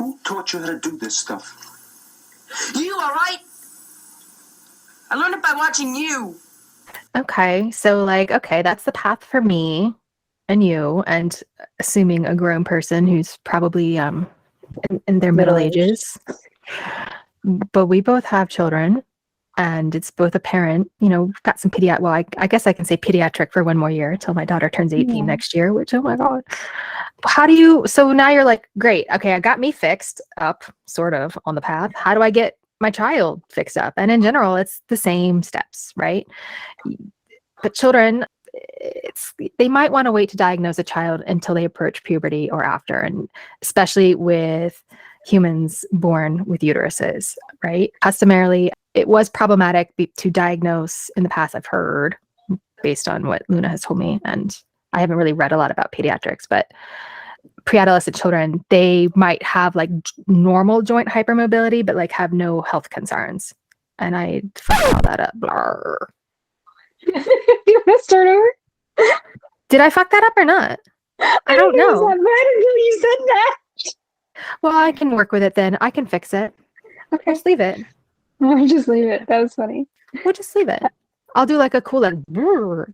Who taught you how to do this stuff? You, all right? I learned it by watching you. Okay, so like, okay, that's the path for me and you, and assuming a grown person who's probably in their middle ages. But we both have children, and it's both apparent, we've got some well, I guess I can say pediatric for one more year until my daughter turns 18 next year, which, oh my God. So now you're like, great, okay, I got me fixed up, sort of, on the path. How do I get my child fixed up? And in general, it's the same steps, right? But children, they might want to wait to diagnose a child until they approach puberty or after, and especially with humans born with uteruses, right? Customarily, it was problematic to diagnose in the past, I've heard, based on what Luna has told me, and I haven't really read a lot about pediatrics, but pre-adolescent children, they might have like normal joint hypermobility, but like have no health concerns. And I fucked all that up. Blah. You want to start over? Did I fuck that up or not? I don't know. You said that. Well, I can work with it then. I can fix it. Okay. Just leave it. We'll just leave it. That was funny. We'll just leave it. I'll do like a cool like remix.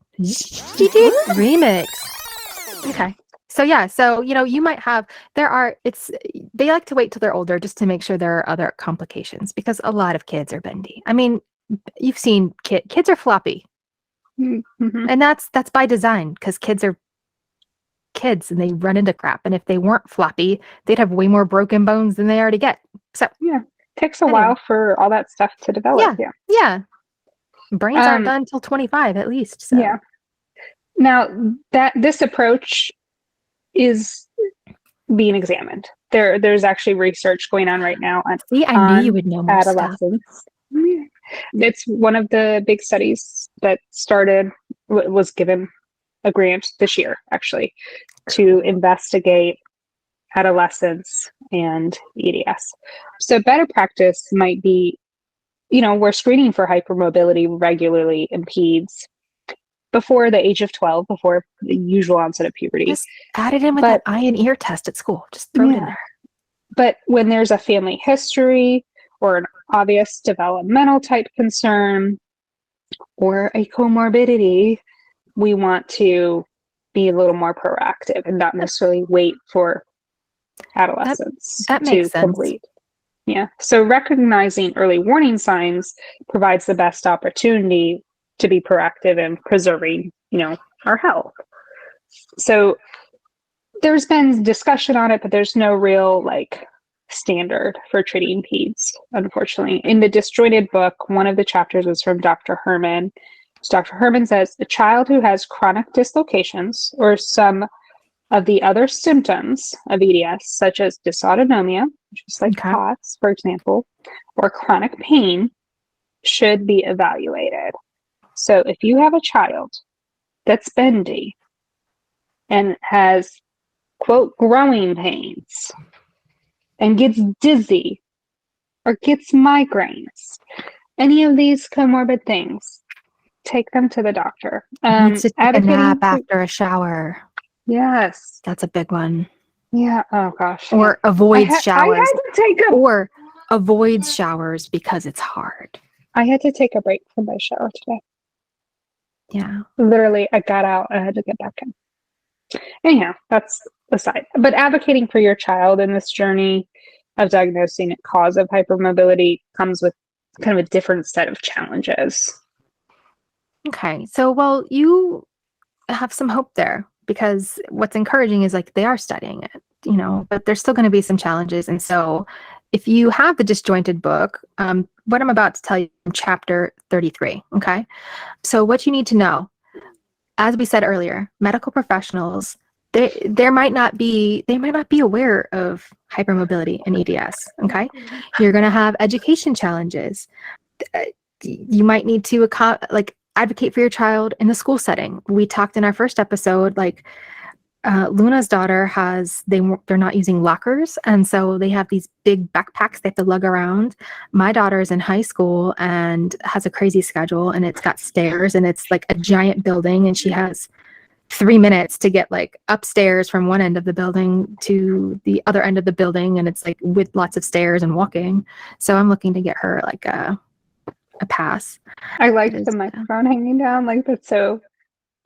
Okay. So yeah, so you might have they like to wait till they're older just to make sure there are other complications, because a lot of kids are bendy. I mean, you've seen kids are floppy. Mm-hmm. And that's by design, because kids are kids and they run into crap. And if they weren't floppy, they'd have way more broken bones than they already get. So yeah, takes a while for all that stuff to develop. Yeah. Brains aren't done until 25 at least. So. Yeah. Now this approach is being examined. There's actually research going on right now on I knew you would know more adolescents. Stuff. It's one of the big studies that was given a grant this year, actually, to investigate adolescents and EDS. So better practice might be, we're screening for hypermobility regularly in peds before the age of 12, before the usual onset of puberty. Just add it in with that eye and ear test at school. Just throw it in there. But when there's a family history or an obvious developmental type concern or a comorbidity, we want to be a little more proactive and not necessarily wait for adolescence that makes sense. Complete. Yeah. So recognizing early warning signs provides the best opportunity to be proactive in preserving, our health. So there's been discussion on it, but there's no real standard for treating peds, unfortunately. In the Disjointed book, one of the chapters was from Dr. Herman. Dr. Herman says a child who has chronic dislocations or some of the other symptoms of EDS, such as dysautonomia, which is like POTS, for example, or chronic pain, should be evaluated. So if you have a child that's bendy and has, quote, growing pains and gets dizzy or gets migraines, any of these comorbid things, take them to the doctor. Needs to take a nap after a shower. Yes. That's a big one. Yeah. Oh, gosh. Or avoids showers. I had to take or avoids showers because it's hard. I had to take a break from my shower today. Yeah. Literally, I got out and I had to get back in. Anyhow, that's aside. But advocating for your child in this journey of diagnosing a cause of hypermobility comes with kind of a different set of challenges. Okay. So, well, you have some hope there, because what's encouraging is they are studying it, but there's still going to be some challenges. And so if you have the Disjointed book, what I'm about to tell you in chapter 33. Okay. So what you need to know, as we said earlier, medical professionals, they might not be aware of hypermobility and EDS. Okay. You're going to have education challenges. You might need to advocate for your child in the school setting. We talked in our first episode, Luna's daughter they're not using lockers. And so they have these big backpacks they have to lug around. My daughter is in high school and has a crazy schedule, and it's got stairs and it's like a giant building, and she has 3 minutes to get like upstairs from one end of the building to the other end of the building, and it's like with lots of stairs and walking. So I'm looking to get her like a pass. I like It is, the microphone hanging down. Like, that's so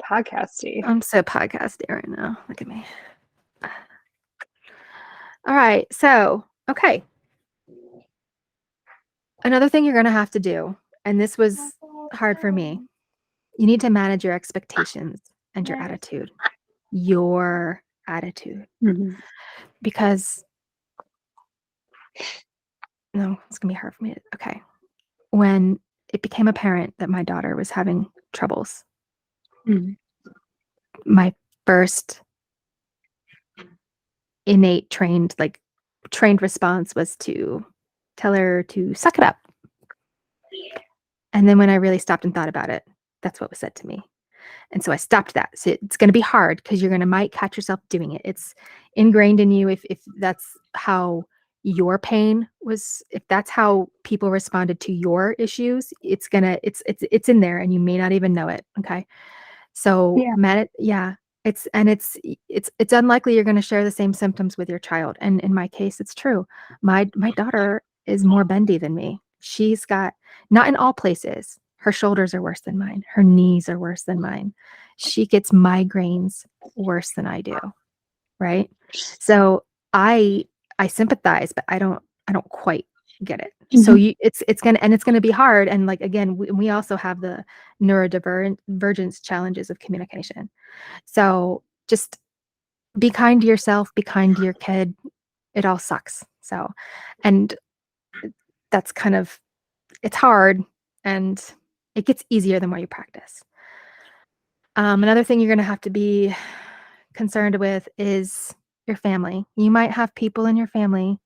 podcasty. I'm so podcasty right now. Look at me. All right. So, okay. Another thing you're going to have to do, and this was hard for me, you need to manage your expectations and your attitude. Your attitude. Mhm. Because, no, it's going to be hard for me. Okay. When it became apparent that my daughter was having troubles, Mhm. my first innate trained response was to tell her to suck it up. And then when I really stopped and thought about it, that's what was said to me. And so I stopped that. So it's going to be hard because you're going to might catch yourself doing it. It's ingrained in you. If that's how your pain was, if that's how people responded to your issues, it's in there and you may not even know it. Okay. So Yeah. it's unlikely you're going to share the same symptoms with your child. And in my case, it's true. My daughter is more bendy than me. She's got, not in all places, her shoulders are worse than mine. Her knees are worse than mine. She gets migraines worse than I do. Right. So I sympathize, but I don't quite get it. So it's gonna be hard. And like, again, we also have the neurodivergence challenges of communication. So just be kind to yourself, be kind to your kid. It all sucks. So, and that's kind of, it's hard and it gets easier the more you practice. Another thing you're going to have to be concerned with is your family. You might have people in your family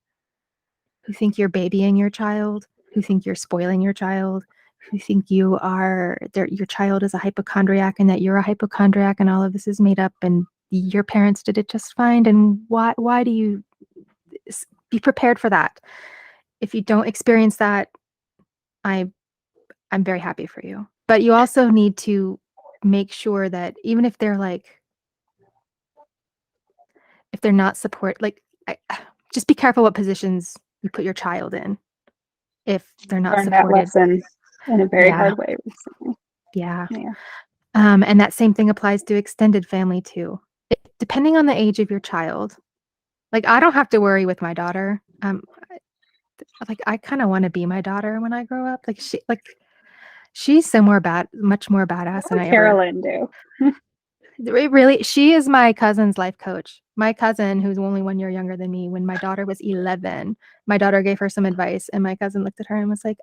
who think you're babying your child, who think you're spoiling your child, who think your child is a hypochondriac and that you're a hypochondriac and all of this is made up and your parents did it just fine. And why do you be prepared for that? If you don't experience that, I'm very happy for you. But you also need to make sure that even if they're if they're not just be careful what positions you put your child in if they're not Learned that supported. lesson in a very hard way recently. Yeah. Yeah. And that same thing applies to extended family too. Depending on the age of your child, like I don't have to worry with my daughter. I kind of want to be my daughter when I grow up. She's so much more badass What than would I ever. Carolyn do? She is my cousin's life coach. My cousin, who's only 1 year younger than me, when my daughter was 11, my daughter gave her some advice, and my cousin looked at her and was like,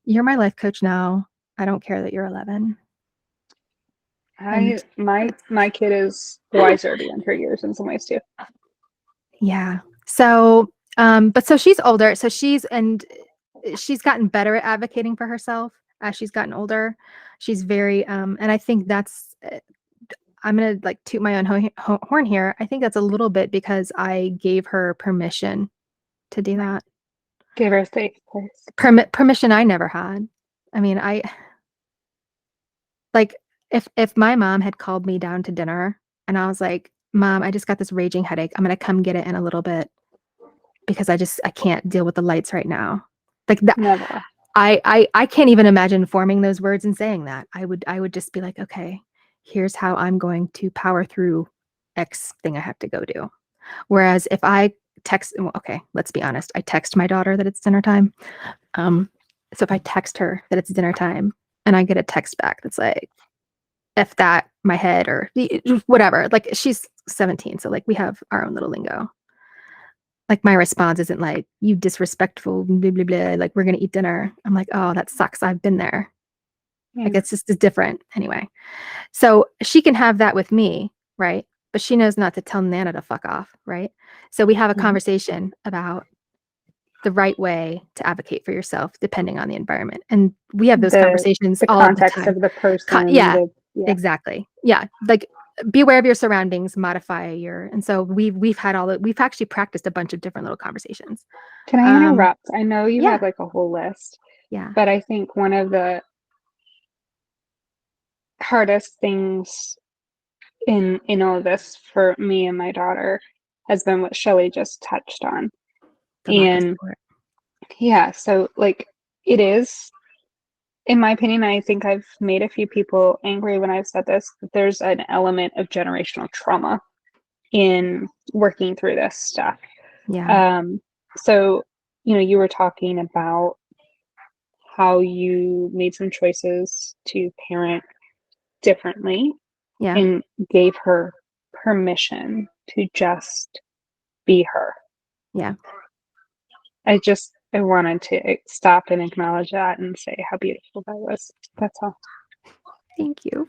"You're my life coach now. I don't care that you're 11." And My kid is wiser beyond her years in some ways too. yeah. So, but so she's older. So she's gotten better at advocating for herself as she's gotten older. She's very, and I think that's, I'm going to toot my own horn here. I think that's a little bit because I gave her permission to do that. Give her a safe place. Permission I never had. I mean, if my mom had called me down to dinner and I was like, "Mom, I just got this raging headache. I'm going to come get it in a little bit because I can't deal with the lights right now." Like that. Never. I can't even imagine forming those words and saying that. I would just be like, "Okay, here's how I'm going to power through X thing I have to go do." Whereas if I okay, let's be honest. I text my daughter that it's dinner time. So if I text her that it's dinner time and I get a text back that's like, F that, my head, or whatever. Like she's 17, so we have our own little lingo. Like my response isn't like, "You disrespectful, blah, blah, blah, like we're gonna eat dinner." I'm like, "Oh, that sucks. I've been there." Yeah. It's just different anyway. So she can have that with me, right? But she knows not to tell Nana to fuck off, right? So we have a conversation about the right way to advocate for yourself depending on the environment. And we have those conversations the all of the context time. of the person. Yeah. Exactly. Yeah. Be aware of your surroundings, modify and so we've actually practiced a bunch of different little conversations. Can I interrupt? I know you have a whole list. Yeah. But I think one of the hardest things in all of this for me and my daughter has been what Shelley just touched on. The lack of And support. yeah, so like it is, in my opinion, I think I've made a few people angry when I've said this, that there's an element of generational trauma in working through this stuff. Yeah. So, you were talking about how you made some choices to parent differently Yeah. and gave her permission to just be her. Yeah. I wanted to stop and acknowledge that and say how beautiful that was. That's all. Thank you.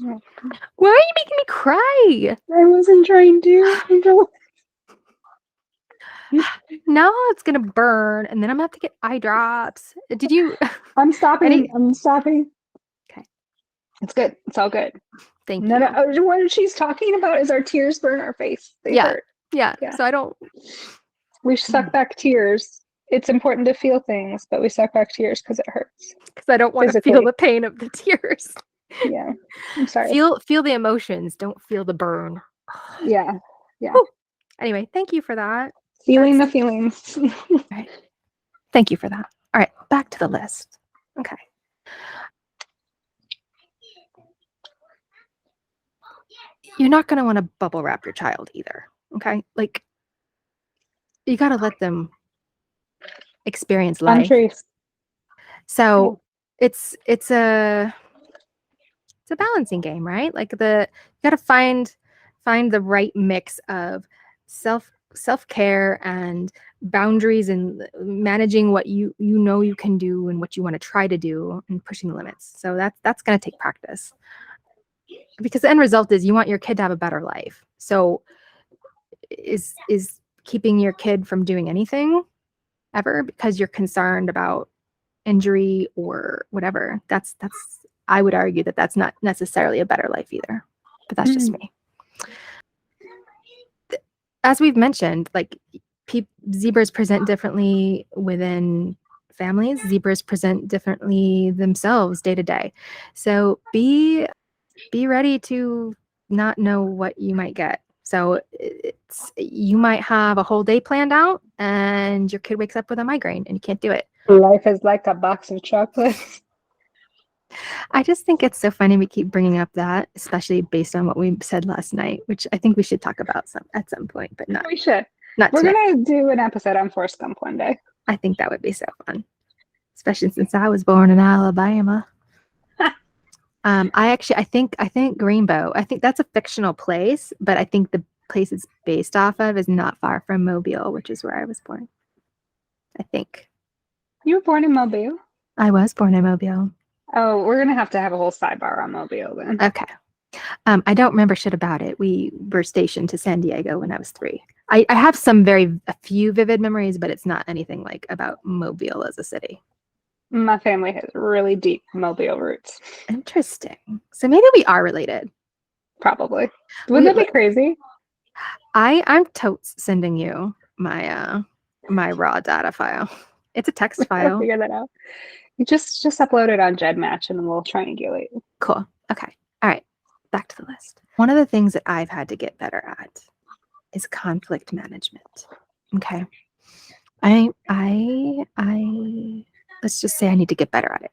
Yeah. Why are you making me cry? I wasn't trying to. Now it's gonna burn, and then I'm gonna have to get eye drops. Did you? I'm stopping. Any- I'm stopping. Okay. It's good. It's all good. Thank No, you. no, what she's talking about is our tears burn our face. They Yeah. hurt. Yeah. Yeah. So I don't. We suck back tears. It's important to feel things, but we suck back tears because it hurts. Because I don't want to Physically. feel the pain of the tears. Yeah. I'm sorry. Feel the emotions. Don't feel the burn. Yeah. Yeah. Whew. Anyway, thank you for that. Feeling the feelings. All right. Thank you for that. All right, back to the list. Okay. You're not going to want to bubble wrap your child either. Okay. Like, you got to let them experience life. Untruth. So it's a balancing game, right? Like you got to find the right mix of self-care and boundaries and managing what you know you can do and what you want to try to do and pushing limits. So that's going to take practice, because the end result is you want your kid to have a better life. So is keeping your kid from doing anything ever because you're concerned about injury or whatever, that's I would argue that that's not necessarily a better life either, but that's just me. As we've mentioned, like zebras present differently within families. Zebras present differently themselves day to day. So be ready to not know what you might get. So you might have a whole day planned out and your kid wakes up with a migraine and you can't do it. Life is like a box of chocolates. I just think it's so funny we keep bringing up that, especially based on what we said last night, which I think we should talk about at some point, but not. We should. Not We're today. gonna do an episode on Forrest Gump one day. I think that would be so fun, especially since I was born in Alabama. I think Greenbow. I think that's a fictional place, but I think the place it's based off of is not far from Mobile, which is where I was born. I think. You were born in Mobile? I was born in Mobile. Oh, we're gonna have to have a whole sidebar on Mobile then. Okay. I don't remember shit about it. We were stationed to San Diego when I was 3. I have a few vivid memories, but it's not anything like about Mobile as a city. My family has really deep Mobile roots. Interesting. So maybe we are related. Probably. Wouldn't that be crazy? I'm totes sending you my my raw data file. It's a text file. Figure that out. You just upload it on GEDmatch and we'll triangulate. Cool. Okay. All right. Back to the list. One of the things that I've had to get better at is conflict management. Okay. I let's just say I need to get better at it.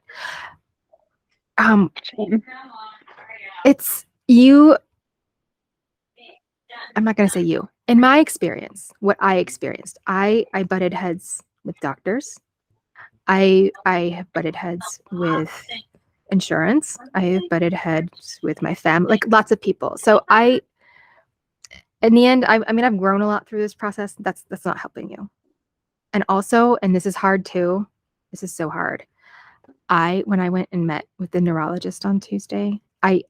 It's you. I'm not going to say you. In my experience, what I experienced, I butted heads with doctors. I have butted heads with insurance. I have butted heads with my family, like lots of people. So in the end, I mean, I've grown a lot through this process. That's not helping you. And also, and this is hard too. This is so hard. When I went and met with the neurologist on Tuesday, I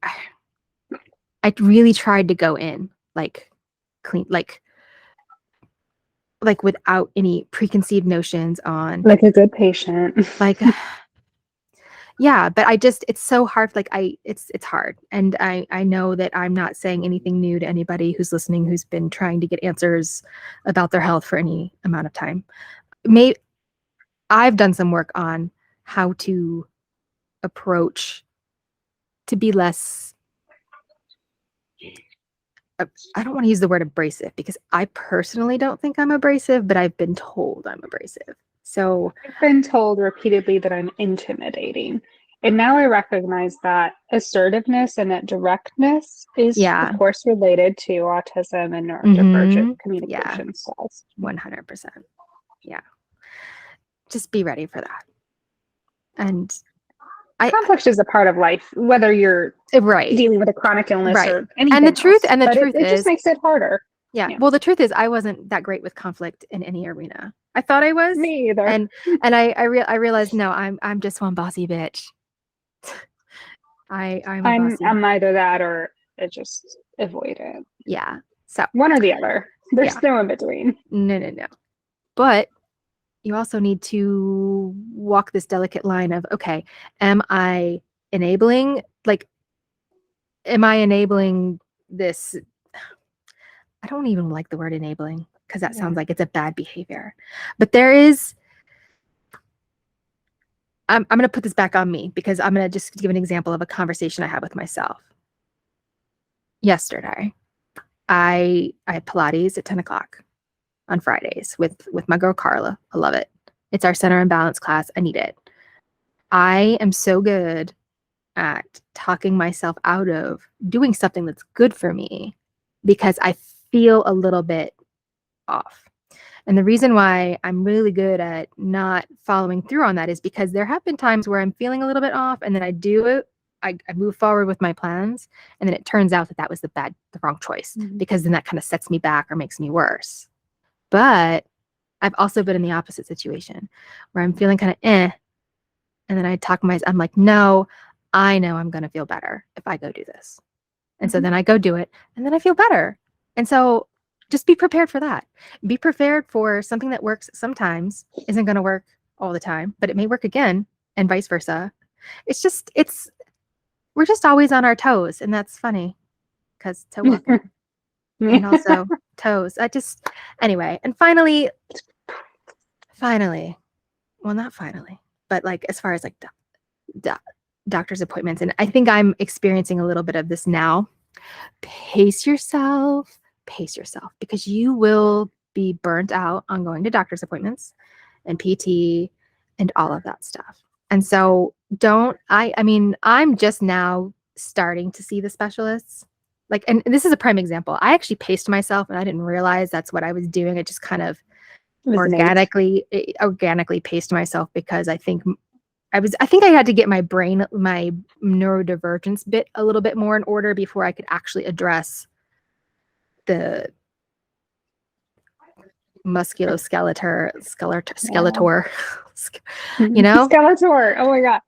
really tried to go in like clean, like without any preconceived notions on, like a good patient. like yeah, but it's so hard. Like it's hard. And I know that I'm not saying anything new to anybody who's listening, who's been trying to get answers about their health for any amount of time. I've done some work on how to approach, to be less I don't want to use the word abrasive because I personally don't think I'm abrasive, but I've been told I'm abrasive. So I've been told repeatedly that I'm intimidating. And now I recognize that assertiveness and that directness is, yeah. of course, related to autism and neurodivergent communication styles. 100%. Yeah. Just be ready for that. And conflict is a part of life, whether you're right. dealing with a chronic illness Right. or anything And the truth else. and the But truth it is just makes it harder. yeah. Well, the truth is I wasn't that great with conflict in any arena. I thought I was. Me either. And I realized no, I'm just one bossy bitch. I'm either that or it just avoid it. Yeah. So one or the other. There's no in between. No. But you also need to walk this delicate line of, okay, am I enabling this? I don't even like the word enabling because that sounds like it's a bad behavior. But there is, I'm going to put this back on me because I'm going to just give an example of a conversation I had with myself. Yesterday, I had Pilates at 10 o'clock on Fridays with my girl Carla. I love it. It's our center and balance class. I need it. I am so good at talking myself out of doing something that's good for me because I feel a little bit off. And the reason why I'm really good at not following through on that is because there have been times where I'm feeling a little bit off and then I do it. I move forward with my plans and then it turns out that was the wrong choice because then that kind of sets me back or makes me worse. But I've also been in the opposite situation where I'm feeling kind of and then I talk myself, I'm like, no, I know I'm going to feel better if I go do this. And so then I go do it and then I feel better. And so just be prepared for that. Be prepared for something that works sometimes isn't going to work all the time, but it may work again and vice versa. We're just always on our toes. And that's funny because toe walking and also toes. Anyway. And finally, well, not finally, but like, as far as like doctor's appointments. And I think I'm experiencing a little bit of this now. Pace yourself because you will be burnt out on going to doctor's appointments and PT and all of that stuff. And so I'm just now starting to see the specialists. Like, and this is a prime example. I actually paced myself and I didn't realize that's what I was doing. It just kind of organically paced myself because I think I had to get my neurodivergence bit a little bit more in order before I could actually address the musculoskeletal, you know? Skeletor. Oh my God.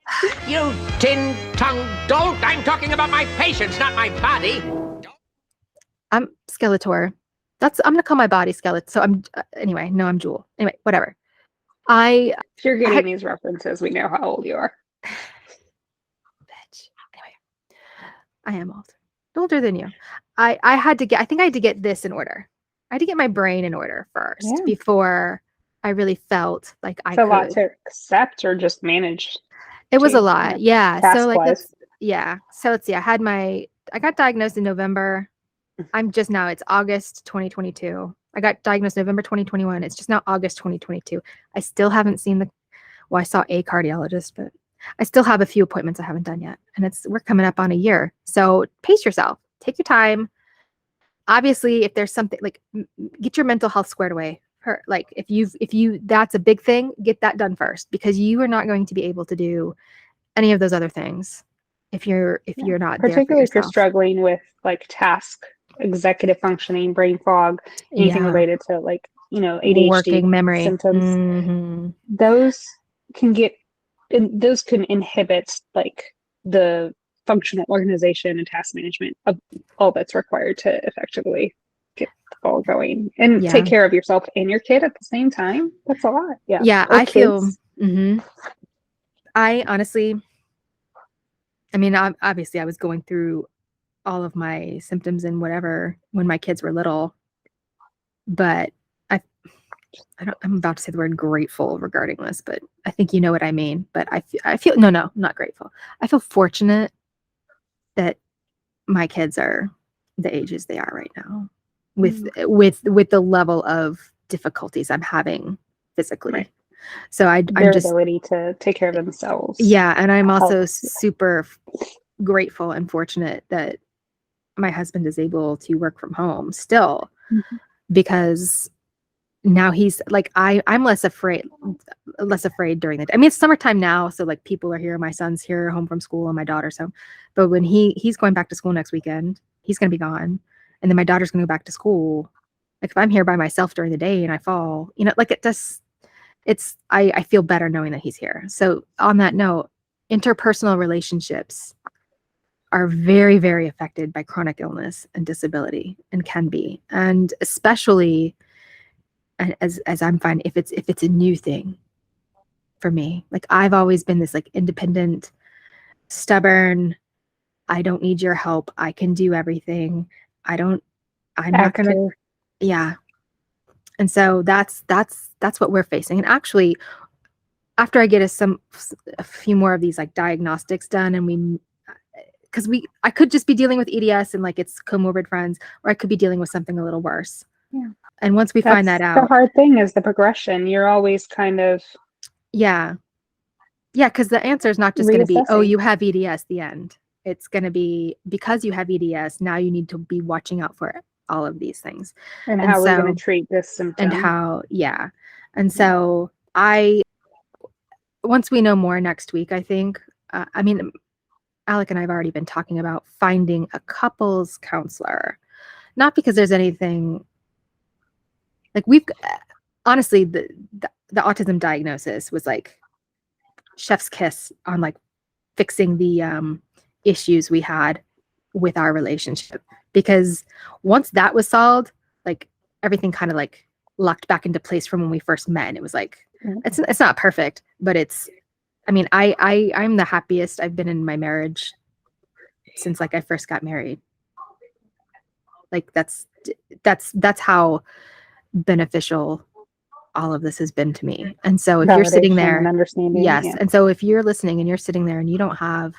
You tin-tongued dolt! I'm talking about my patients, not my body. I'm Skeletor. I'm gonna call my body Skeletor. So I'm Jewel. Anyway, whatever. If you're getting these references, we know how old you are. Bitch. Anyway, I am older than you. I think I had to get this in order. I had to get my brain in order first before I really felt like I could. It's a lot to accept or just manage. It was a lot. Yeah. So like, So let's see. I got diagnosed in November. It's August 2022. I got diagnosed November 2021. It's just now August 2022. I still haven't seen I saw a cardiologist, but I still have a few appointments I haven't done yet. And we're coming up on a year. So pace yourself, take your time. Obviously, if there's something like get your mental health squared away. Like if that's a big thing, get that done first because you are not going to be able to do any of those other things if you're not particularly if you're struggling with like task, executive functioning, brain fog, anything related to like ADHD, working memory symptoms. Those can inhibit like the functional organization and task management of all that's required to effectively get the ball going and take care of yourself and your kid at the same time. That's a lot. I feel I honestly, obviously I was going through all of my symptoms and whatever when my kids were little, but I'm about to say the word grateful regarding this, but I think you know what I mean. But I feel no, not grateful. I feel fortunate that my kids are the ages they are right now with the level of difficulties I'm having physically. Right. So I'm Their just, ability to take care of themselves. yeah. And I'm also Health. super grateful and fortunate that my husband is able to work from home still, because now he's like, I'm less afraid during the day. I mean, it's summertime now, so like people are here, my son's here home from school and my daughter's home. But when he's going back to school next weekend, he's going to be gone. And then my daughter's going to go back to school. Like if I'm here by myself during the day and I fall, like it just, I feel better knowing that he's here. So on that note, interpersonal relationships are very, very affected by chronic illness and disability, and can be. And especially as I'm finding, if it's a new thing for me. Like I've always been this like independent, stubborn, I don't need your help, I can do everything. I'm not gonna, yeah. And so that's what we're facing. And actually, after I get a few more of these like diagnostics done, and I could just be dealing with EDS and like it's comorbid friends, or I could be dealing with something a little worse. Yeah. And once we find that The out, hard thing is the progression. You're always kind of yeah, because the answer is not just going to be, oh, reassessing. you have EDS, the end. It's going to be, because you have EDS, now you need to be watching out for all of these things. And how we're going to treat this symptom. And how, yeah. And so once we know more next week, I think, I mean, Alec and I have already been talking about finding a couples counselor, not because there's anything, like honestly, the autism diagnosis was like chef's kiss on like fixing the issues we had with our relationship, because once that was solved, like everything kind of like locked back into place from when we first met. And it was like, it's not perfect, but I'm the happiest I've been in my marriage since like I first got married. Like that's how beneficial all of this has been to me. And so if you're sitting there and understanding, yes. yeah. And so if you're listening and you're sitting there and you don't have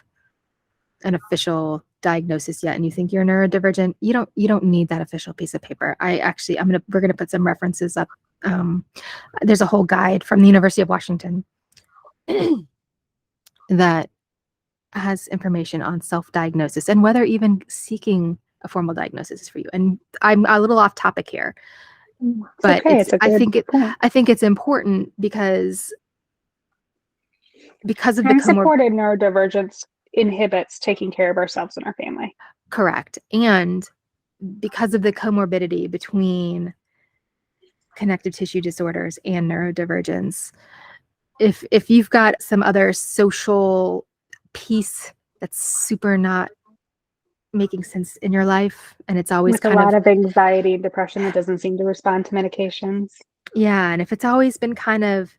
an official diagnosis yet, and you think you're neurodivergent, you don't need that official piece of paper. We're going to put some references up. There's a whole guide from the University of Washington that has information on self-diagnosis and whether even seeking a formal diagnosis is for you. And I'm a little off topic here, but I think it's important because of the unsupported neurodivergence inhibits taking care of ourselves and our family. Correct. And because of the comorbidity between connective tissue disorders and neurodivergence, if you've got some other social piece that's super not making sense in your life, and it's always with a lot of anxiety and depression that doesn't seem to respond to medications. Yeah. And if it's always been kind of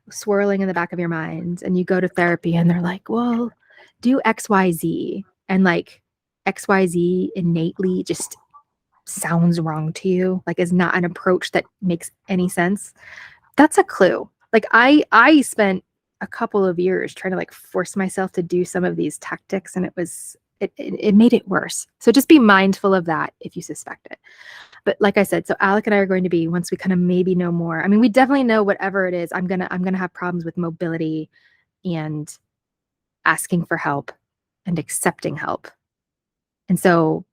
swirling in the back of your mind, and you go to therapy and they're like, well, do XYZ, and like XYZ innately just sounds wrong to you, like is not an approach that makes any sense, that's a clue. Like I spent a couple of years trying to like force myself to do some of these tactics, and it made it worse. So just be mindful of that if you suspect it. But like I said, so Alec and I are going to be, once we kind of maybe know more, I mean, we definitely know whatever it is, I'm gonna have problems with mobility and asking for help and accepting help. And so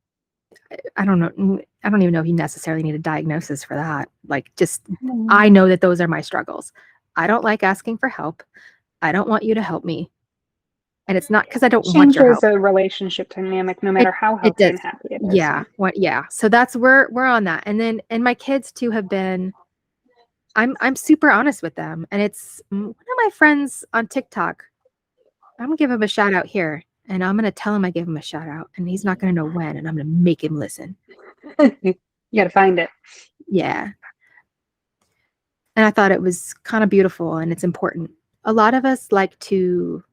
I don't even know if you necessarily need a diagnosis for that. Like, just, I know that those are my struggles. I don't like asking for help. I don't want you to help me. And it's not because I don't want your help. Changes a relationship dynamic, no matter how healthy and happy it is. Yeah. Yeah. So that's we're on that. And then, and my kids too have been, I'm super honest with them. And it's one of my friends on TikTok. I'm gonna give him a shout out here, and I'm gonna tell him I gave him a shout out, and he's not gonna know when, and I'm gonna make him listen. You gotta find it. Yeah. And I thought it was kind of beautiful, and it's important. A lot of us like to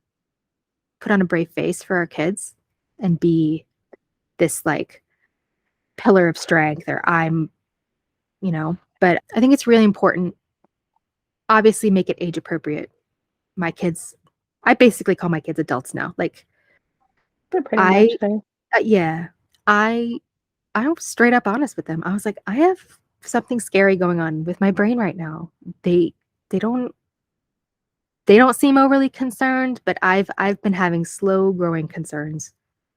put on a brave face for our kids and be this like pillar of strength, or but I think it's really important. Obviously, make it age appropriate. My kids, I basically call my kids adults now. Like, They're pretty much there. yeah, I I was straight up honest with them. I was like, I have something scary going on with my brain right now. They don't seem overly concerned, but I've been having slow growing concerns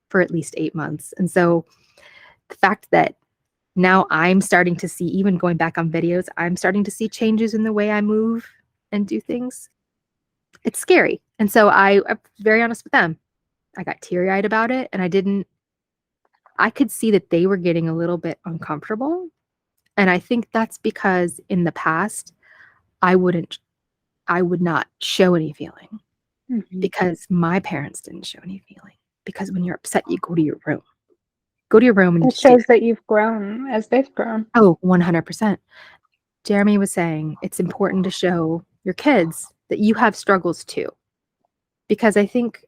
for at least 8 months. And so the fact that now I'm starting to see, even going back on videos, I'm starting to see changes in the way I move and do things. It's scary. And so I'm very honest with them. I got teary-eyed about it, and I could see that they were getting a little bit uncomfortable. And I think that's because in the past, I would not show any feeling because my parents didn't show any feeling. Because when you're upset, you go to your room. Go to your room and It just stay shows that you've grown as they've grown. Oh, 100%. Jeremy was saying it's important to show your kids that you have struggles too. Because I think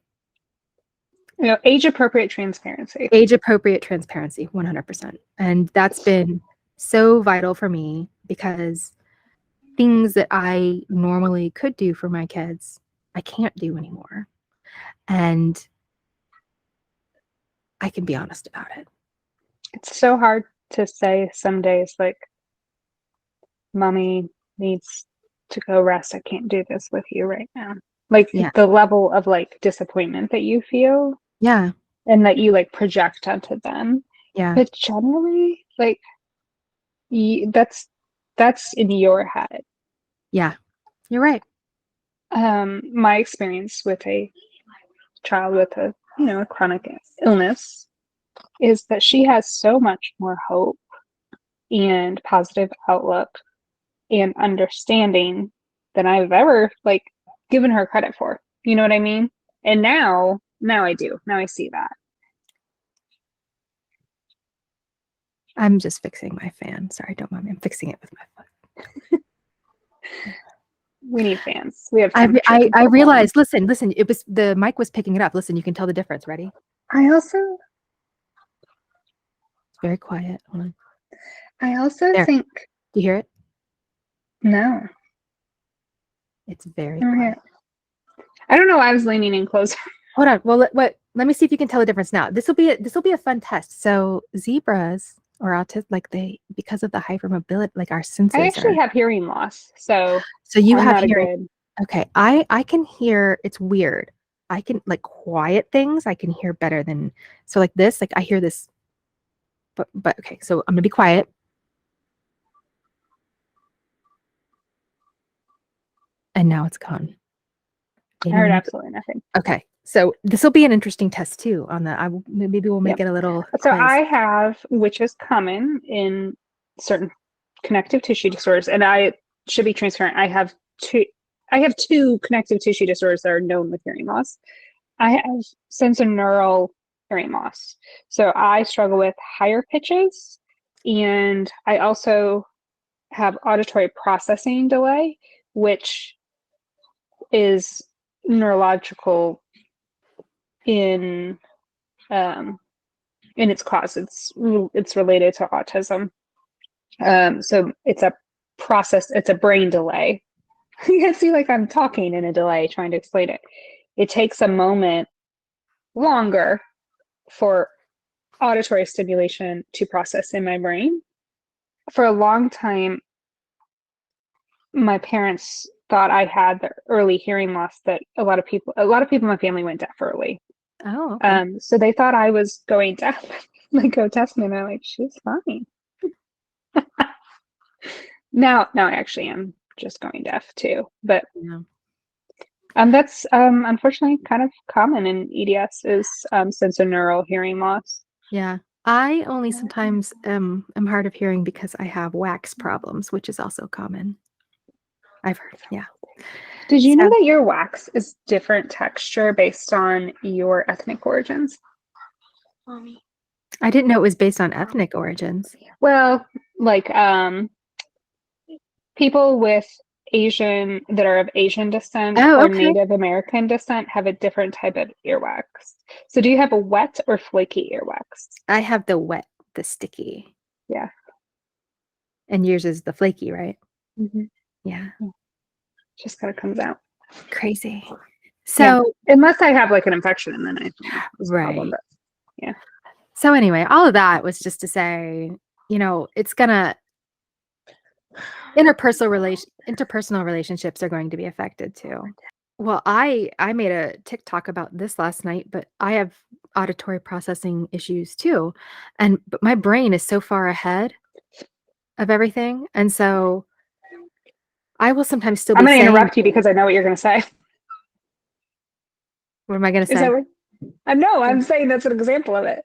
Age-appropriate transparency. age-appropriate transparency, 100%. And that's been so vital for me because things that I normally could do for my kids, I can't do anymore. And I can be honest about it. It's so hard to say some days, like, mommy needs to go rest. I can't do this with you right now. Like, Yeah. the level of, like, disappointment that you feel Yeah. and that you, like, project onto them. Yeah. But generally, like, that's in your head. Yeah. You're right. My experience with a child with a chronic illness is that she has so much more hope and positive outlook and understanding than I've ever like given her credit for. You know what I mean? And now I do. Now I see that. I'm just fixing my fan. Sorry, don't mind me. I'm fixing it with my foot. We need fans. We have. I realized. Listen. It was the mic was picking it up. Listen, you can tell the difference. Ready? I also It's very quiet. Hold on. I also There. think. Do you hear it? No. It's very I quiet. I don't know why I was leaning in closer. Hold on. Well, let me see if you can tell the difference now. This will be a fun test. So zebras or autism, because of the hypermobility, like our senses. I actually have hearing loss, so you I'm have not hearing. Okay, I can hear. It's weird. I can like quiet things. I can hear better than like this. Like I hear this. But okay. So I'm gonna be quiet. And now it's gone. I heard absolutely nothing. Okay, so this will be an interesting test too. Maybe we'll make it a little. So quiz. I have, which is common in certain connective tissue disorders, and I should be transparent. I have two connective tissue disorders that are known with hearing loss. I have sensorineural hearing loss, so I struggle with higher pitches, and I also have auditory processing delay, which is neurological in its cause. It's related to autism. So it's a brain delay. You can see like I'm talking in a delay trying to explain it. It takes a moment longer for auditory stimulation to process in my brain. For a long time, my parents thought I had the early hearing loss that a lot of people in my family went deaf early. Oh, okay. So they thought I was going deaf. They go test me and they're like, she's fine. Now I actually am just going deaf too. But Yeah. That's unfortunately kind of common in EDS is sensorineural hearing loss. Yeah. I only sometimes am hard of hearing because I have wax problems, which is also common. I've heard. Yeah. Did you know that your wax is different texture based on your ethnic origins? I didn't know it was based on ethnic origins. Well, like people with that are of Asian descent or Native American descent have a different type of earwax. So do you have a wet or flaky earwax? I have the wet, the sticky. Yeah. And yours is the flaky, right? Mm-hmm. Yeah. Just kind of comes out. Crazy. So unless I have like an infection and then I right. problem, but, yeah. So anyway, all of that was just to say, it's gonna interpersonal relationships are going to be affected too. Well, I made a TikTok about this last night, but I have auditory processing issues too, but my brain is so far ahead of everything, and so I will sometimes still I'm be going to saying, interrupt you because I know what you're going to say. what am I going to Is say? that what? No, I'm saying that's an example of it.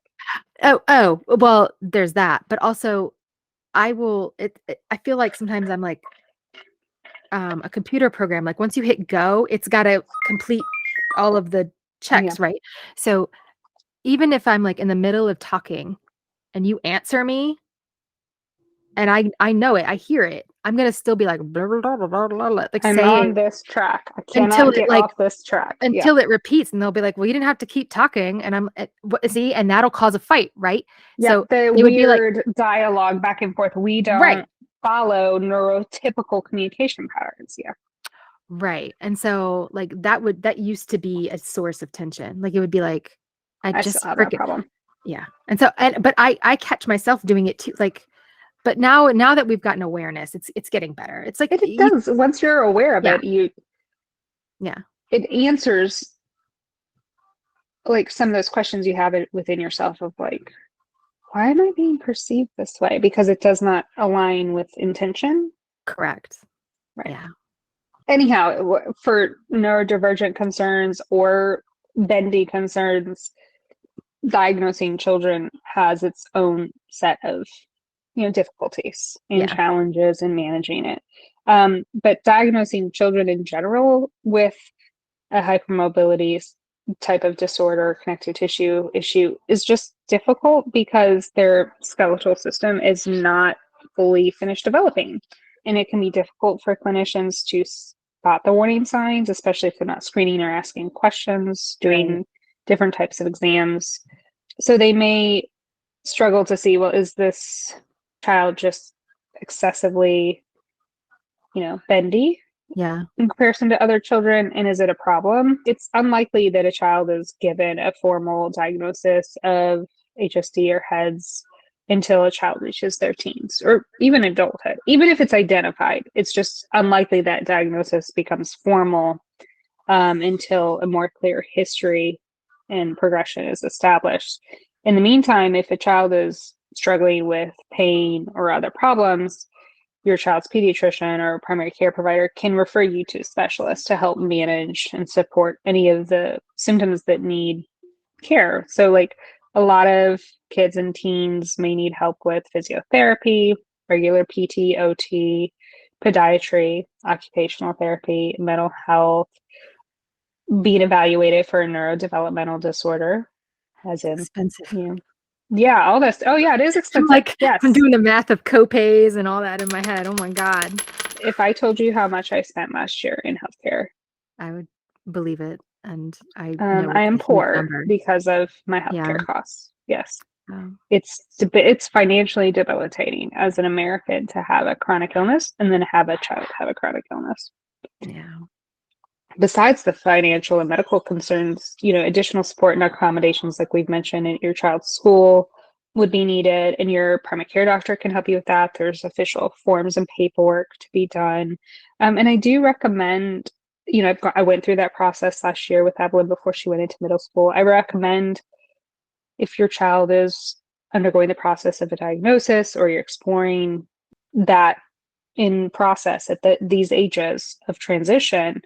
Oh, well, there's that, but also I feel like sometimes I'm like a computer program. Like once you hit go, it's got to complete all of the checks, right? So even if I'm like in the middle of talking and you answer me and I know it, I hear it, I'm gonna still be like blah, blah, blah, blah, blah, blah, like I'm saying on this track. I until cannot it get off this track. until it repeats, and they'll be like, well, you didn't have to keep talking, and see, and that'll cause a fight, right? So the they would be like, weird dialogue back and forth. We don't right, follow neurotypical communication patterns. Yeah. right. And so like that used to be a source of tension. Like it would be like, I I just still have that freaking, problem. yeah. And so but I catch myself doing it too. Like, but now that we've gotten awareness, it's getting better. It's like It does. Once you're aware of yeah. it, it answers like some of those questions you have within yourself of like, why am I being perceived this way? Because it does not align with intention. Correct. Right. Yeah. Anyhow, for neurodivergent concerns or bendy concerns, diagnosing children has its own set of difficulties and challenges in managing it. But diagnosing children in general with a hypermobility type of disorder, connective tissue issue is just difficult because their skeletal system is not fully finished developing. And it can be difficult for clinicians to spot the warning signs, especially if they're not screening or asking questions, doing different types of exams. So they may struggle to see, well, is this child just excessively, bendy in comparison to other children, and is it a problem? It's unlikely that a child is given a formal diagnosis of HSD or HEDS until a child reaches their teens or even adulthood. Even if it's identified, it's just unlikely that diagnosis becomes formal until a more clear history and progression is established. In the meantime, if a child is struggling with pain or other problems, your child's pediatrician or primary care provider can refer you to a specialist to help manage and support any of the symptoms that need care. So like a lot of kids and teens may need help with physiotherapy, regular PT, OT, podiatry, occupational therapy, mental health, being evaluated for a neurodevelopmental disorder, as in Expensive. Yeah, all this. Oh yeah, it is expensive. Like yes. I'm doing the math of copays and all that in my head. Oh my God. If I told you how much I spent last year in healthcare, I would believe it. And I know I am it's a huge poor number. because of my healthcare costs. Yes. Oh. It's financially debilitating as an American to have a chronic illness and then have a child have a chronic illness. Yeah. Besides the financial and medical concerns, additional support and accommodations, like we've mentioned, at your child's school would be needed, and your primary care doctor can help you with that. There's official forms and paperwork to be done. And I do recommend, I went through that process last year with Evelyn before she went into middle school. I recommend if your child is undergoing the process of a diagnosis or you're exploring that in process at these ages of transition,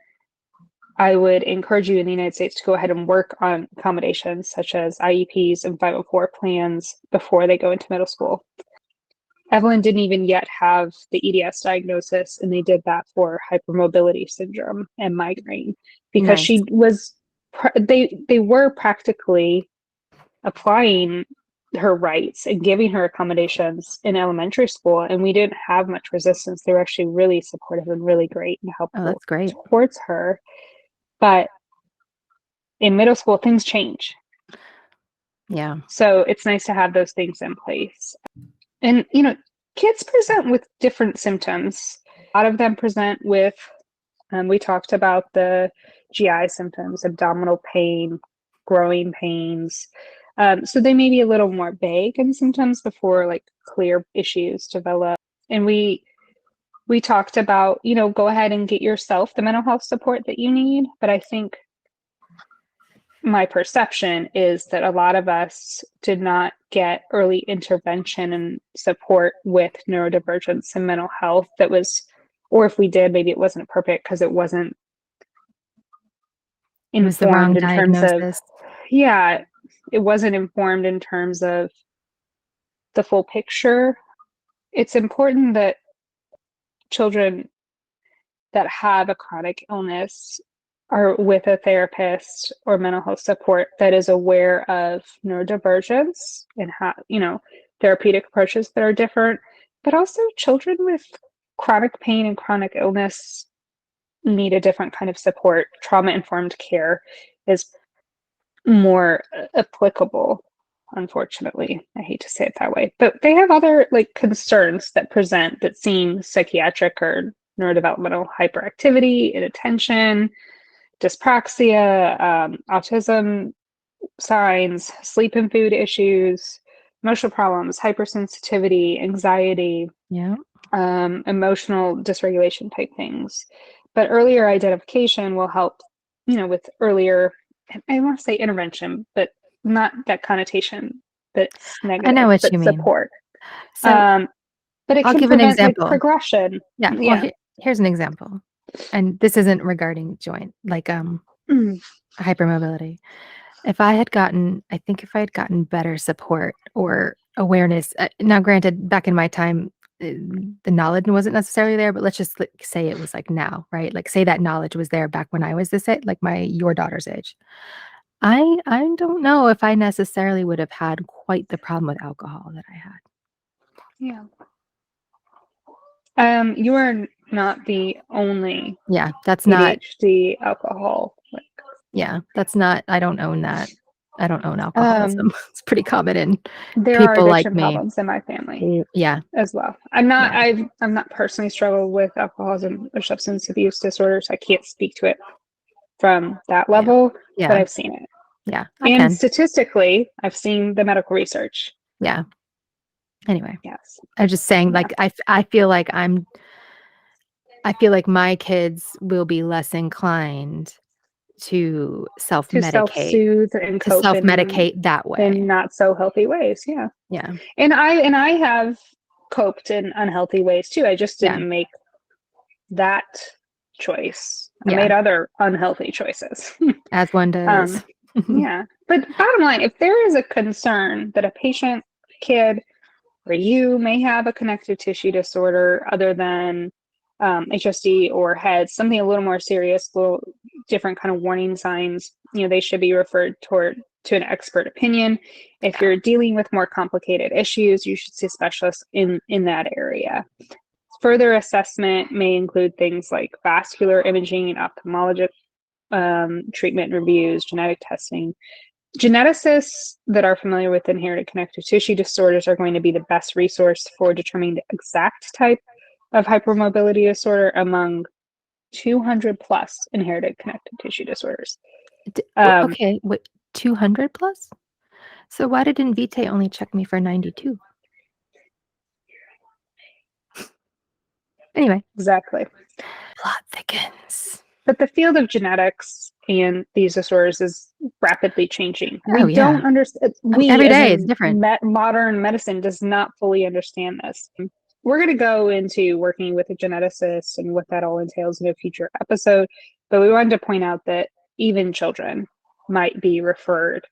I would encourage you in the United States to go ahead and work on accommodations such as IEPs and 504 plans before they go into middle school. Evelyn didn't even yet have the EDS diagnosis, and they did that for hypermobility syndrome and migraine because she was, they were practically applying her rights and giving her accommodations in elementary school, and we didn't have much resistance. They were actually really supportive and really great and helpful that's great. towards her. But in middle school, things change. Yeah. So it's nice to have those things in place. And, kids present with different symptoms. A lot of them present with, we talked about the GI symptoms, abdominal pain, growing pains. So they may be a little more vague in symptoms before like clear issues develop. And we talked about, go ahead and get yourself the mental health support that you need. But I think my perception is that a lot of us did not get early intervention and support with neurodivergence and mental health that was, or if we did, maybe it wasn't appropriate because it wasn't It was the wrong informed in terms of, diagnosis. it wasn't informed in terms of the full picture. It's important that children that have a chronic illness are with a therapist or mental health support that is aware of neurodivergence and how, therapeutic approaches that are different, but also children with chronic pain and chronic illness need a different kind of support. Trauma-informed care is more applicable, unfortunately. I hate to say it that way, but they have other like concerns that present that seem psychiatric or neurodevelopmental hyperactivity, inattention, dyspraxia, autism signs, sleep and food issues, emotional problems, hypersensitivity, anxiety, emotional dysregulation type things. But earlier identification will help, with earlier, I want to say intervention, but not that connotation that's negative. I know what but you mean. Support. So but it I'll can give an prevent example. Like, progression. Yeah. Well, here's an example. And this isn't regarding joint, like hypermobility. If I had gotten better support or awareness, now granted, back in my time, the knowledge wasn't necessarily there, but let's just say it was like now, right? Like say that knowledge was there back when I was this age, like your daughter's age. I don't know if I necessarily would have had quite the problem with alcohol that I had. Yeah. You are not the only that's ADHD alcohol. That's not, I don't own that. I don't own alcoholism. It's pretty common in there people are like addiction me. Problems in my family. Yeah. As well. I'm not personally struggled with alcoholism or substance abuse disorders. I can't speak to it from that level, but I've seen it. Yeah. And statistically, I've seen the medical research. Yeah. Anyway. Yes. I'm just saying, like, I feel like my kids will be less inclined to self-medicate, self-soothe and to self-medicate that way in not so healthy ways. Yeah. And I have coped in unhealthy ways too. I just didn't make that choice. I made other unhealthy choices. As one does. But bottom line, if there is a concern that a patient, kid, or you may have a connective tissue disorder other than HSD or HEAD, something a little more serious, a little different kind of warning signs, they should be referred to an expert opinion. If you're dealing with more complicated issues, you should see a specialist in that area. Further assessment may include things like vascular imaging, ophthalmologic treatment reviews, genetic testing. Geneticists that are familiar with inherited connective tissue disorders are going to be the best resource for determining the exact type of hypermobility disorder among 200 plus inherited connective tissue disorders. Okay, wait, 200 plus? So why did Invitae only check me for 92? Anyway. Exactly. Plot thickens. But the field of genetics and these disorders is rapidly changing. We don't understand. Every day is different. Modern medicine does not fully understand this. We're going to go into working with a geneticist and what that all entails in a future episode. But we wanted to point out that even children might be referred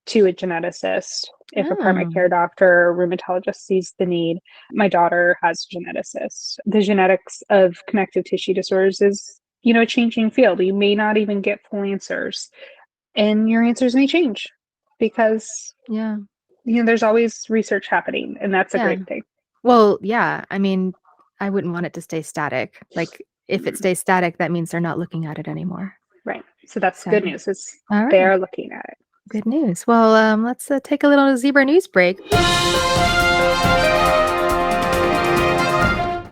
to a geneticist if a primary care doctor or rheumatologist sees the need. My daughter has a geneticist. The genetics of connective tissue disorders is, a changing field. You may not even get full answers, and your answers may change because, there's always research happening, and that's a great thing. Well, I mean, I wouldn't want it to stay static. Like, if it stays static, that means they're not looking at it anymore. Right. So that's good news. They are looking at it. Good news. Well, let's take a little zebra news break.